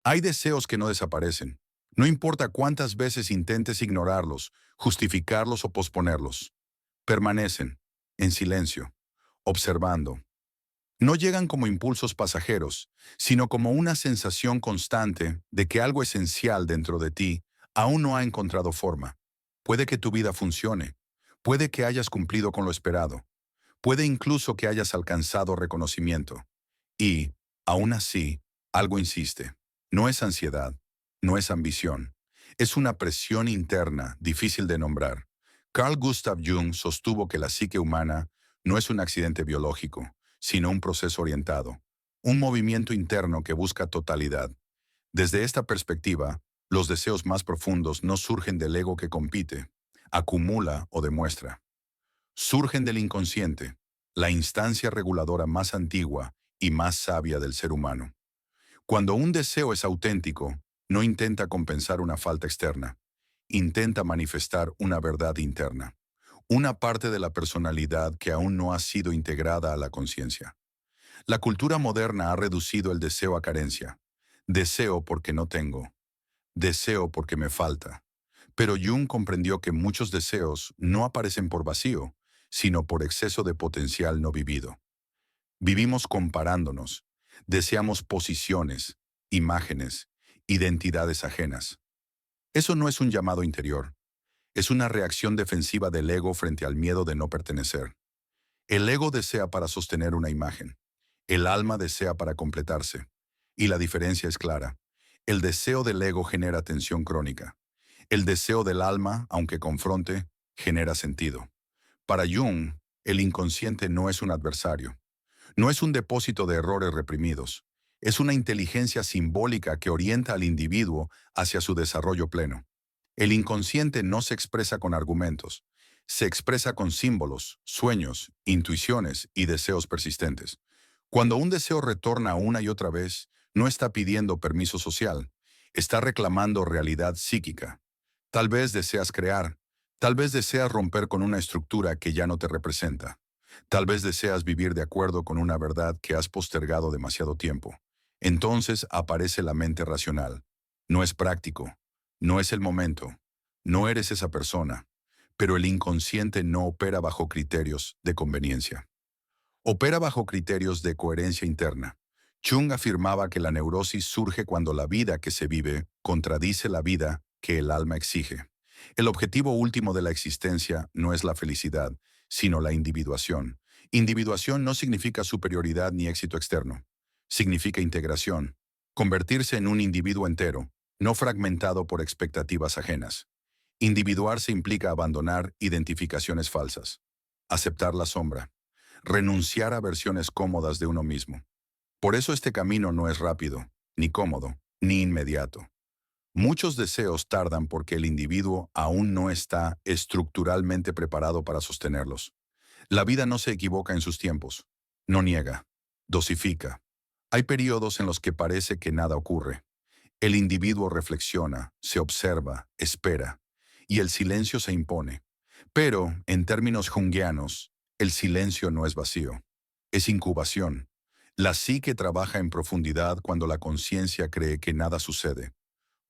Hay deseos que no desaparecen. No importa cuántas veces intentes ignorarlos, justificarlos o posponerlos. Permanecen, en silencio, observando. No llegan como impulsos pasajeros, sino como una sensación constante de que algo esencial dentro de ti aún no ha encontrado forma. Puede que tu vida funcione, puede que hayas cumplido con lo esperado, puede incluso que hayas alcanzado reconocimiento. Y, aún así, algo insiste. No es ansiedad, no es ambición. Es una presión interna difícil de nombrar. Carl Gustav Jung sostuvo que la psique humana no es un accidente biológico, sino un proceso orientado, un movimiento interno que busca totalidad. Desde esta perspectiva, los deseos más profundos no surgen del ego que compite, acumula o demuestra. Surgen del inconsciente, la instancia reguladora más antigua y más sabia del ser humano. Cuando un deseo es auténtico, no intenta compensar una falta externa, intenta manifestar una verdad interna, una parte de la personalidad que aún no ha sido integrada a la conciencia. La cultura moderna ha reducido el deseo a carencia. Deseo porque no tengo, deseo porque me falta. Pero Jung comprendió que muchos deseos no aparecen por vacío, sino por exceso de potencial no vivido. Vivimos comparándonos, deseamos posiciones, imágenes, identidades ajenas. Eso no es un llamado interior, es una reacción defensiva del ego frente al miedo de no pertenecer. El ego desea para sostener una imagen, el alma desea para completarse, y la diferencia es clara. El deseo del ego genera tensión crónica. El deseo del alma, aunque confronte, genera sentido. Para Jung, el inconsciente no es un adversario, no es un depósito de errores reprimidos, es una inteligencia simbólica que orienta al individuo hacia su desarrollo pleno. El inconsciente no se expresa con argumentos, se expresa con símbolos, sueños, intuiciones y deseos persistentes. Cuando un deseo retorna una y otra vez, no está pidiendo permiso social, está reclamando realidad psíquica. Tal vez deseas crear, tal vez deseas romper con una estructura que ya no te representa. Tal vez deseas vivir de acuerdo con una verdad que has postergado demasiado tiempo. Entonces aparece la mente racional. No es práctico, no es el momento, no eres esa persona, pero el inconsciente no opera bajo criterios de conveniencia. Opera bajo criterios de coherencia interna. Jung afirmaba que la neurosis surge cuando la vida que se vive contradice la vida que el alma exige. El objetivo último de la existencia no es la felicidad, sino la individuación. Individuación no significa superioridad ni éxito externo. Significa integración. Convertirse en un individuo entero, no fragmentado por expectativas ajenas. Individuarse implica abandonar identificaciones falsas. Aceptar la sombra. Renunciar a versiones cómodas de uno mismo. Por eso este camino no es rápido, ni cómodo, ni inmediato. Muchos deseos tardan porque el individuo aún no está estructuralmente preparado para sostenerlos. La vida no se equivoca en sus tiempos. No niega. Dosifica. Hay periodos en los que parece que nada ocurre. El individuo reflexiona, se observa, espera, y el silencio se impone. Pero, en términos junguianos, el silencio no es vacío. Es incubación. La psique trabaja en profundidad cuando la conciencia cree que nada sucede,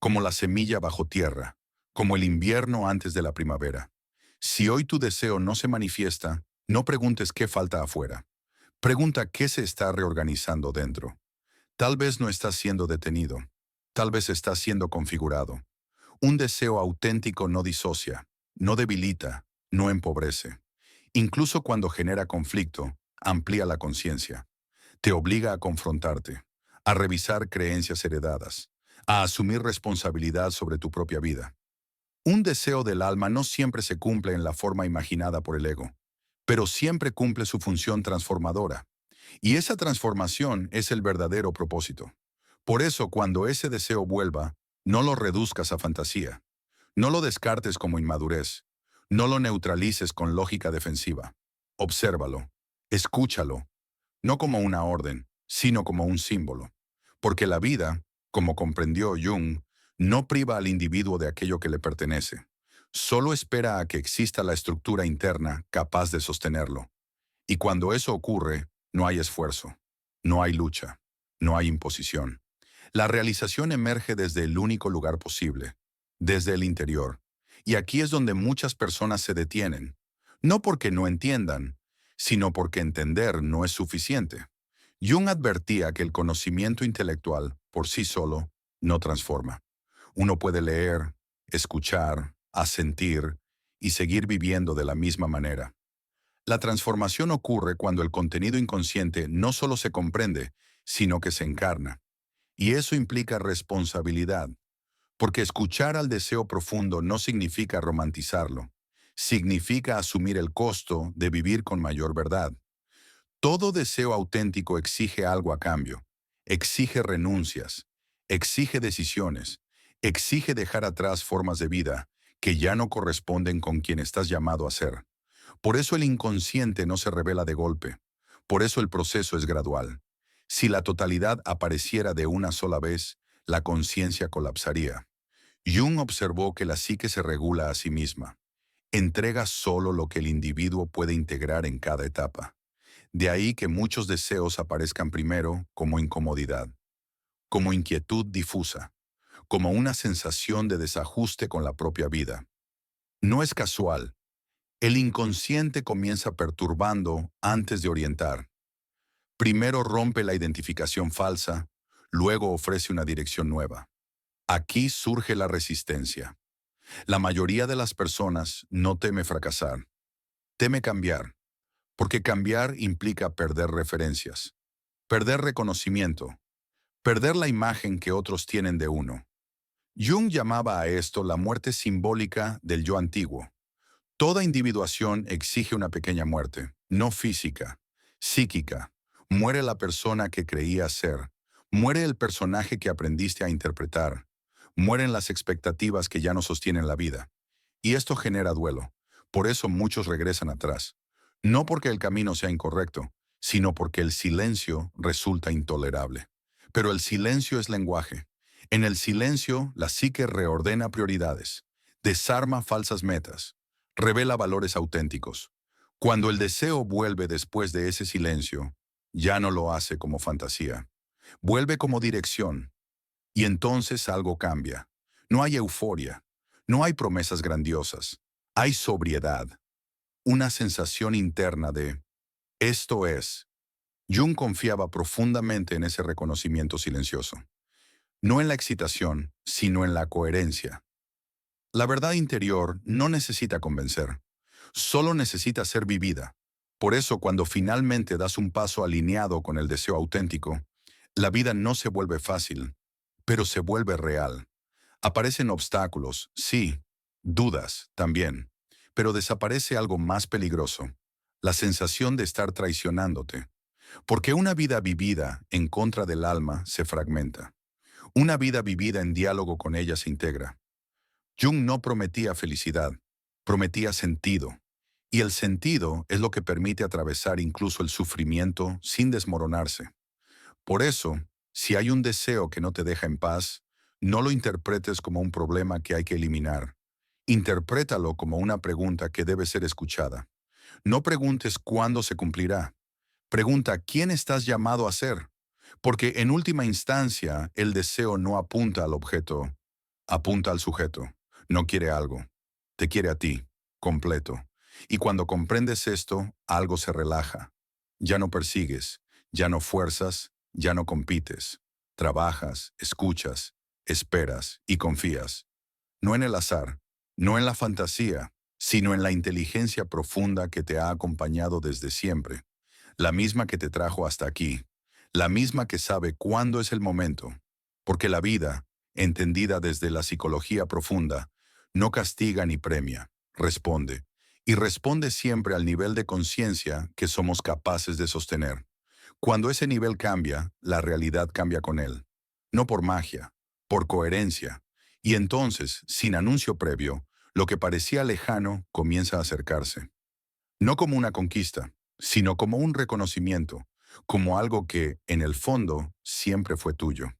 como la semilla bajo tierra, como el invierno antes de la primavera. Si hoy tu deseo no se manifiesta, no preguntes qué falta afuera. Pregunta qué se está reorganizando dentro. Tal vez no estás siendo detenido. Tal vez estás siendo configurado. Un deseo auténtico no disocia, no debilita, no empobrece. Incluso cuando genera conflicto, amplía la conciencia. Te obliga a confrontarte, a revisar creencias heredadas, a asumir responsabilidad sobre tu propia vida. Un deseo del alma no siempre se cumple en la forma imaginada por el ego, pero siempre cumple su función transformadora. Y esa transformación es el verdadero propósito. Por eso, cuando ese deseo vuelva, no lo reduzcas a fantasía. No lo descartes como inmadurez. No lo neutralices con lógica defensiva. Obsérvalo. Escúchalo. No como una orden, sino como un símbolo. Porque la vida, como comprendió Jung, no priva al individuo de aquello que le pertenece. Solo espera a que exista la estructura interna capaz de sostenerlo. Y cuando eso ocurre, no hay esfuerzo, no hay lucha, no hay imposición. La realización emerge desde el único lugar posible, desde el interior. Y aquí es donde muchas personas se detienen, no porque no entiendan, sino porque entender no es suficiente. Jung advertía que el conocimiento intelectual, por sí solo, no transforma. Uno puede leer, escuchar, asentir y seguir viviendo de la misma manera. La transformación ocurre cuando el contenido inconsciente no solo se comprende, sino que se encarna. Y eso implica responsabilidad, porque escuchar al deseo profundo no significa romantizarlo, significa asumir el costo de vivir con mayor verdad. Todo deseo auténtico exige algo a cambio, exige renuncias, exige decisiones, exige dejar atrás formas de vida que ya no corresponden con quien estás llamado a ser. Por eso el inconsciente no se revela de golpe, por eso el proceso es gradual. Si la totalidad apareciera de una sola vez, la conciencia colapsaría. Jung observó que la psique se regula a sí misma. Entrega solo lo que el individuo puede integrar en cada etapa. De ahí que muchos deseos aparezcan primero como incomodidad, como inquietud difusa, como una sensación de desajuste con la propia vida. No es casual. El inconsciente comienza perturbando antes de orientar. Primero rompe la identificación falsa, luego ofrece una dirección nueva. Aquí surge la resistencia. La mayoría de las personas no teme fracasar, teme cambiar, porque cambiar implica perder referencias, perder reconocimiento, perder la imagen que otros tienen de uno. Jung llamaba a esto la muerte simbólica del yo antiguo. Toda individuación exige una pequeña muerte, no física, psíquica. Muere la persona que creía ser, muere el personaje que aprendiste a interpretar, mueren las expectativas que ya no sostienen la vida. Y esto genera duelo. Por eso muchos regresan atrás. No porque el camino sea incorrecto, sino porque el silencio resulta intolerable. Pero el silencio es lenguaje. En el silencio, la psique reordena prioridades, desarma falsas metas, revela valores auténticos. Cuando el deseo vuelve después de ese silencio, ya no lo hace como fantasía. Vuelve como dirección. Y entonces algo cambia. No hay euforia, no hay promesas grandiosas. Hay sobriedad, una sensación interna de esto es. Jung confiaba profundamente en ese reconocimiento silencioso. No en la excitación, sino en la coherencia. La verdad interior no necesita convencer, solo necesita ser vivida. Por eso, cuando finalmente das un paso alineado con el deseo auténtico, la vida no se vuelve fácil, pero se vuelve real. Aparecen obstáculos, sí, dudas también, pero desaparece algo más peligroso, la sensación de estar traicionándote. Porque una vida vivida en contra del alma se fragmenta. Una vida vivida en diálogo con ella se integra. Jung no prometía felicidad, prometía sentido. Y el sentido es lo que permite atravesar incluso el sufrimiento sin desmoronarse. Por eso, si hay un deseo que no te deja en paz, no lo interpretes como un problema que hay que eliminar. Interprétalo como una pregunta que debe ser escuchada. No preguntes cuándo se cumplirá. Pregunta quién estás llamado a ser. Porque en última instancia, el deseo no apunta al objeto, apunta al sujeto. No quiere algo, te quiere a ti, completo. Y cuando comprendes esto, algo se relaja. Ya no persigues, ya no fuerzas, ya no compites. Trabajas, escuchas, esperas y confías. No en el azar, no en la fantasía, sino en la inteligencia profunda que te ha acompañado desde siempre. La misma que te trajo hasta aquí. La misma que sabe cuándo es el momento. Porque la vida, entendida desde la psicología profunda, no castiga ni premia, responde. Y responde siempre al nivel de conciencia que somos capaces de sostener. Cuando ese nivel cambia, la realidad cambia con él. No por magia, por coherencia. Y entonces, sin anuncio previo, lo que parecía lejano comienza a acercarse. No como una conquista, sino como un reconocimiento, como algo que, en el fondo, siempre fue tuyo.